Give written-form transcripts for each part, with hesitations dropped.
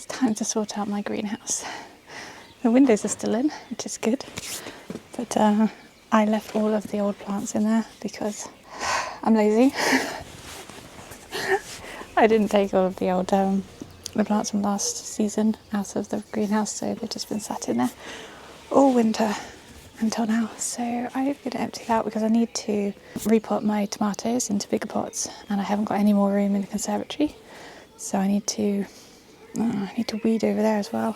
time to sort out my greenhouse. The windows are still in, which is good, but I left all of the old plants in there because I'm lazy. I didn't take all of the old the plants from last season out of the greenhouse, so they've just been sat in there all winter until now. So I'm going to empty it out because I need to repot my tomatoes into bigger pots, and I haven't got any more room in the conservatory. So I need to weed over there as well.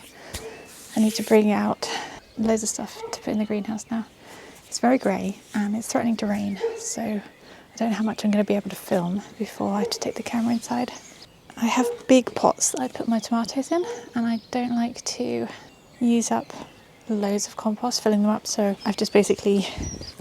I need to bring out loads of stuff to put in the greenhouse now. It's very grey and it's threatening to rain, so I don't know how much I'm going to be able to film before I have to take the camera inside. I have big pots that I put my tomatoes in, and I don't like to use up loads of compost filling them up, so I've just basically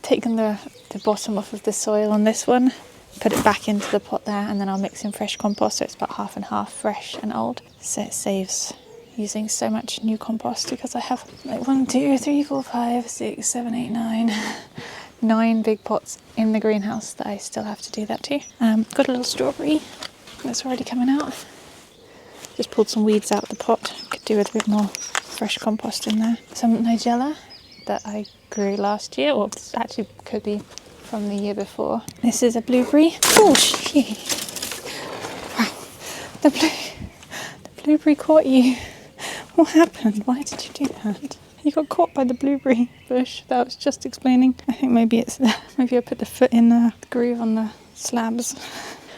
taken the bottom off of the soil on this one, put it back into the pot there, and then I'll mix in fresh compost, so it's about half and half fresh and old, so it saves using so much new compost, because I have like 1, 2, 3, 4, 5, 6, 7, 8, 9 big pots in the greenhouse that I still have to do that to. Got a little strawberry that's already coming out. Just pulled some weeds out of the pot. Could do with a bit more fresh compost in there. Some nigella that I grew last year, or actually could be from the year before. This is a blueberry. Oh shit! Wow, the blueberry caught you. What happened? Why did you do that? You got caught by the blueberry bush that I was just explaining. I think maybe I put the foot in the groove on the slabs.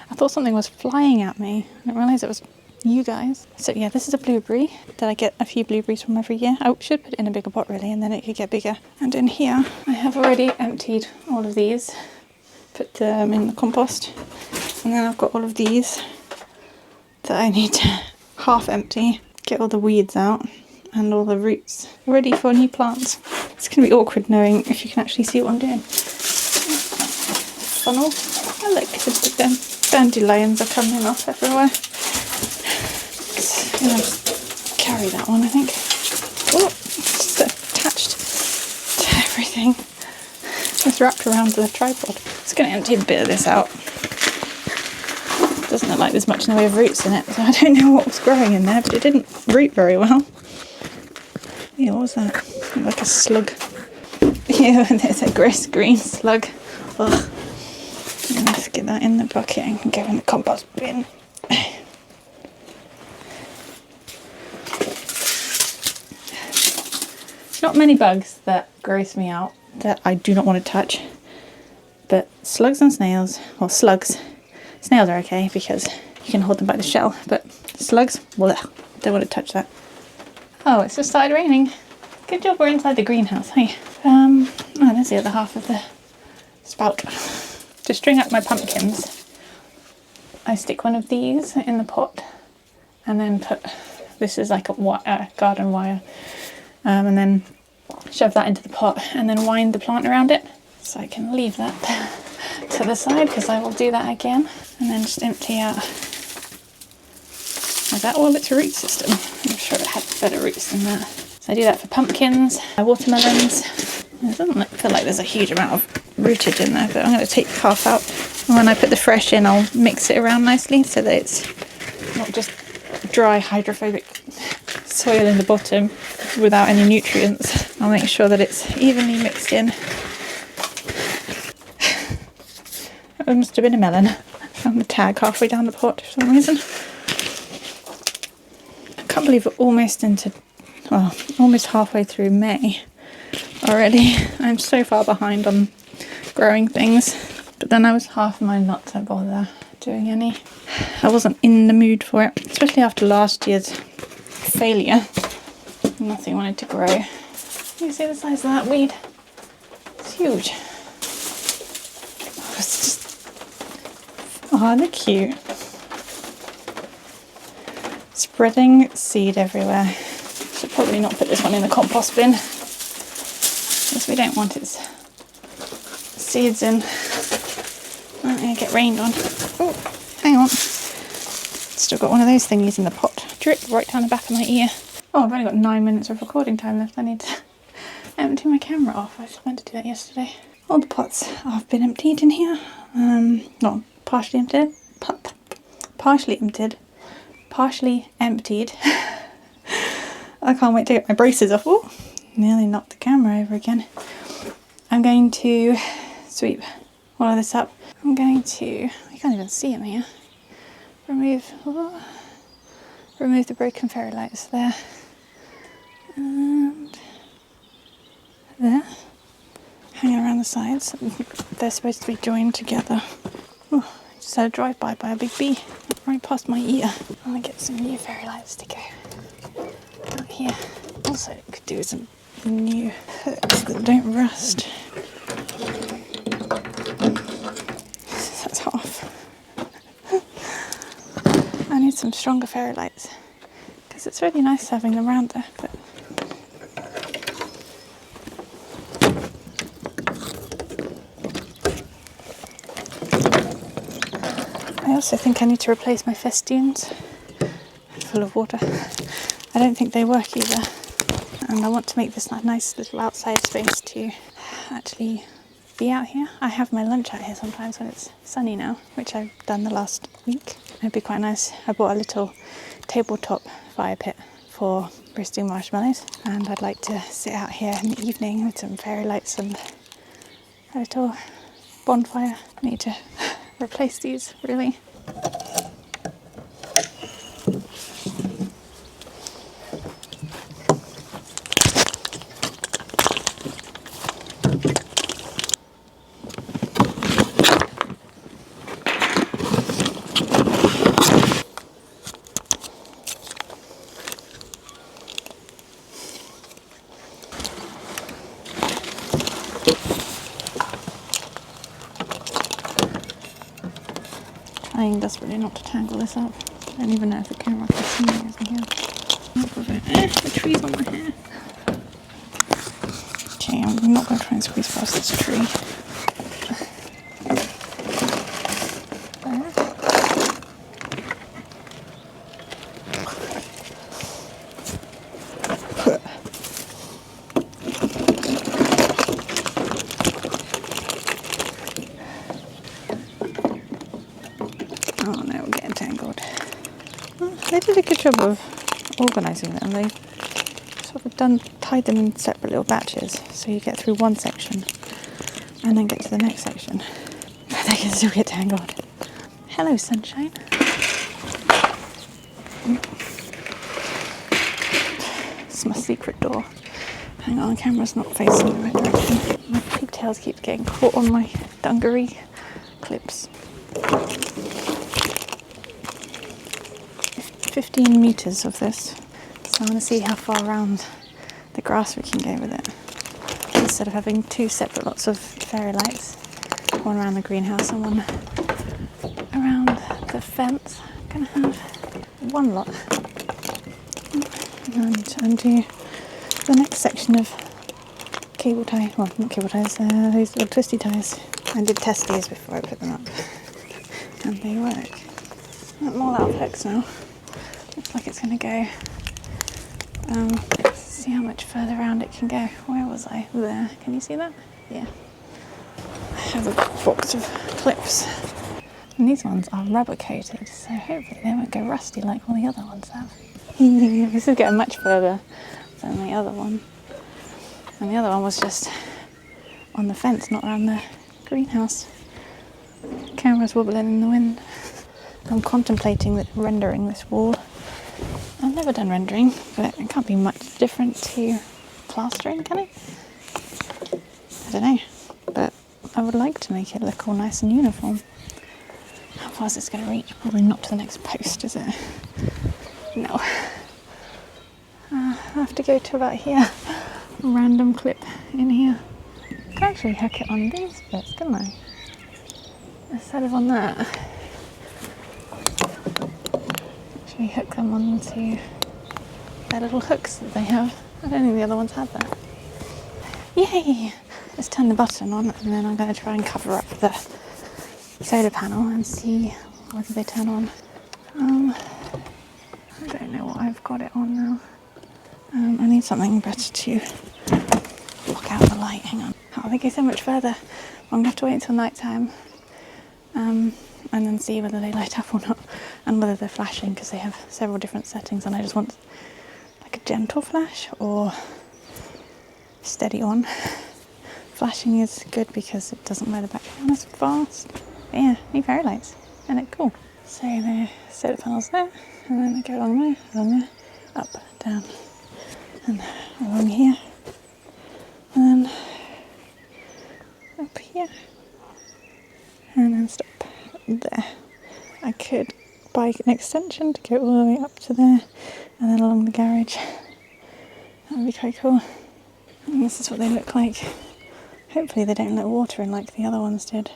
I thought something was flying at me. I didn't realise it was you guys. So yeah, this is a blueberry that I get a few blueberries from every year. I should put it in a bigger pot really, and then it could get bigger. And in here, I have already emptied all of these, put them in the compost. And then I've got all of these that I need to half empty, get all the weeds out and all the roots ready for new plants. It's going to be awkward knowing if you can actually see what I'm doing. Funnel. Oh look, the dandelions are coming off everywhere. I'm going to carry that one, I think. Oh, it's attached to everything. It's wrapped around the tripod. It's going to empty a bit of this out. Doesn't look like there's much in the way of roots in it, so I don't know what was growing in there, but it didn't root very well. Yeah, what was that? Like a slug. Yeah, there's a gross green slug. Ugh. Let's get that in the bucket and go in the compost bin. Not many bugs that gross me out that I do not want to touch, but slugs and snails, well slugs, snails are okay because you can hold them by the shell, but slugs, blech, don't want to touch that. Oh, it's just started raining. Good job we're inside the greenhouse, hey? Oh, there's the other half of the spout. To string up my pumpkins, I stick one of these in the pot and then this is like a garden wire, and then shove that into the pot and then wind the plant around it. So I can leave that to the side because I will do that again, and then just empty out. Was that all its root system? I'm sure it had better roots than that. So I do that for pumpkins, my watermelons. It doesn't feel like there's a huge amount of rootage in there, but I'm going to take half out. And when I put the fresh in, I'll mix it around nicely so that it's not just dry hydrophobic soil in the bottom without any nutrients. I'll make sure that it's evenly mixed in. It must have been a melon. I found the tag halfway down the pot for some reason. I can't believe we're almost halfway through May already. I'm so far behind on growing things, but then I was half in mind not to bother doing any. I wasn't in the mood for it, especially after last year's failure. Nothing wanted to grow. You see the size of that weed? It's huge. Oh, it's just... oh, they're cute. Spreading seed everywhere. Should probably not put this one in the compost bin, because we don't want its seeds in. I'm going to get rained on. Oh, hang on. Still got one of those thingies in the pot. Drip right down the back of my ear. Oh, I've only got 9 minutes of recording time left. I need to empty my camera off. I was meant to do that yesterday. All the pots have been emptied in here. Not partially emptied. Partially emptied. I can't wait to get my braces off. Oh, nearly knocked the camera over again. I'm going to sweep all of this up. I'm going to, you can't even see them here, remove the broken fairy lights there and there, hanging around the sides. They're supposed to be joined together. Oh, just had a drive-by by a big bee right past my ear. I'm gonna get some new fairy lights to go out here. Also, could do some new hooks that don't rust. That's half. I need some stronger fairy lights because it's really nice having them around there. But I also think I need to replace my festoons full of water. I don't think they work either, and I want to make this a nice little outside space to actually be out here. I have my lunch out here sometimes when it's sunny now, which I've done the last week. It'd be quite nice. I bought a little tabletop fire pit for roasting marshmallows, and I'd like to sit out here in the evening with some fairy lights and a little bonfire. I need to replace these, really. Trying desperately not to tangle this up. I don't even know if the camera can see me as I'm here. The tree's on my hair. Okay, I'm not going to try and squeeze past this tree. Oh no, we're getting tangled. Well, they did a good job of organising them. They sort of tied them in separate little batches, so you get through one section and then get to the next section. But they can still get tangled. Hello, sunshine. It's my secret door. Hang on, the camera's not facing the right direction. My pigtails keep getting caught on my dungaree clips. 15 metres of this, so I want to see how far around the grass we can go with it. Instead of having two separate lots of fairy lights, one around the greenhouse and one around the fence, I'm going to have one lot. And I need to undo the next section of cable tie, well not cable ties, these little twisty ties. I did test these before I put them up and they work. I'm all out of hooks now. Looks like it's going to go. Let's see how much further around it can go. Where was I? There. Can you see that? Yeah. I have a box of clips. And these ones are rubber coated, so hopefully they won't go rusty like all the other ones have. This is getting much further than the other one. And the other one was just on the fence, not around the greenhouse. The camera's wobbling in the wind. I'm contemplating rendering this wall. I've never done rendering, but it can't be much different to plastering, can it? I don't know, but I would like to make it look all nice and uniform. How far is this going to reach? Probably not to the next post, is it? No. I have to go to about here. Random clip in here. I can actually hook it on these bits, couldn't I? Instead of on that. Actually hook them onto their little hooks that they have. I don't think the other ones had that. Yay! Let's turn the button on and then I'm going to try and cover up the solar panel and see whether they turn on. I don't know what I've got it on now. I need something better to block out the light. Hang on. Oh, they go so much further. I'm going to have to wait until night time and then see whether they light up or not and whether they're flashing, because they have several different settings and I just want like like a gentle flash or steady on. Flashing is good because it doesn't wear the back down as fast. But yeah, new fairy lights. They look cool. So the solar panels there, and then they go along there, up, down, and along here, and then up here, and then stop there. I could buy an extension to go all the way up to there, and then along the garage. That would be quite cool. And this is what they look like. Hopefully they don't let water in like the other ones did.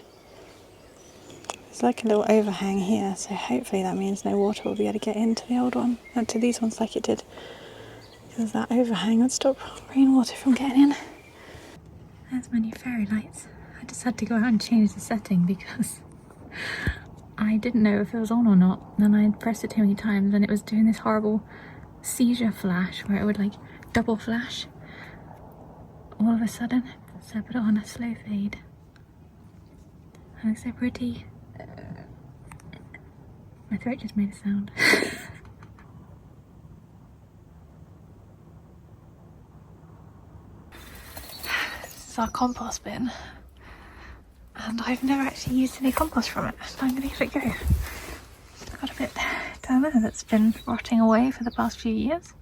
There's like a little overhang here, so hopefully that means no water will be able to get into the old one, and to these ones like it did. Because that overhang would stop rainwater from getting in. There's my new fairy lights. I just had to go out and change the setting because I didn't know if it was on or not. Then I pressed it too many times and it was doing this horrible seizure flash where it would like double flash all of a sudden. So I put it on a slow fade. It looks so pretty. My throat just made a sound. This is our compost bin. And I've never actually used any compost from it, so I'm going to give it a go. I've got a bit down there that's been rotting away for the past few years.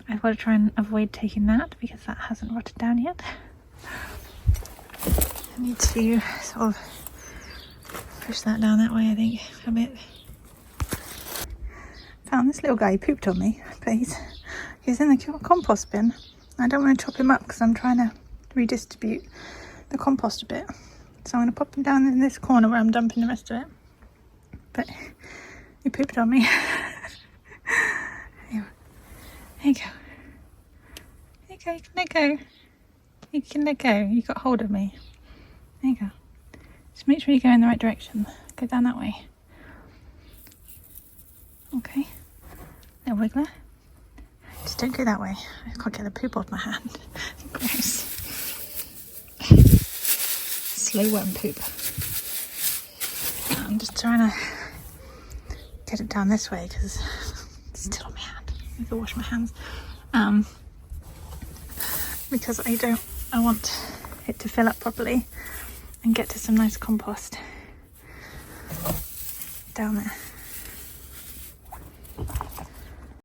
I've got to try and avoid taking that because that hasn't rotted down yet. I need to sort of push that down that way, I think, a bit. Found this little guy who pooped on me, but he's in the compost bin. I don't want to chop him up because I'm trying to redistribute the compost a bit. So I'm going to pop him down in this corner where I'm dumping the rest of it. But he pooped on me. There you go. There you go, you can let go. You can let go, you got hold of me. There you go. Just make sure you go in the right direction. Go down that way. Okay. Little wiggler. Just don't go that way. I can't get the poop off my hand. Gross. Slow worm poop. I'm just trying to get it down this way because it's still on my hand. I need to wash my hands. Because I want it to fill up properly and get to some nice compost down there.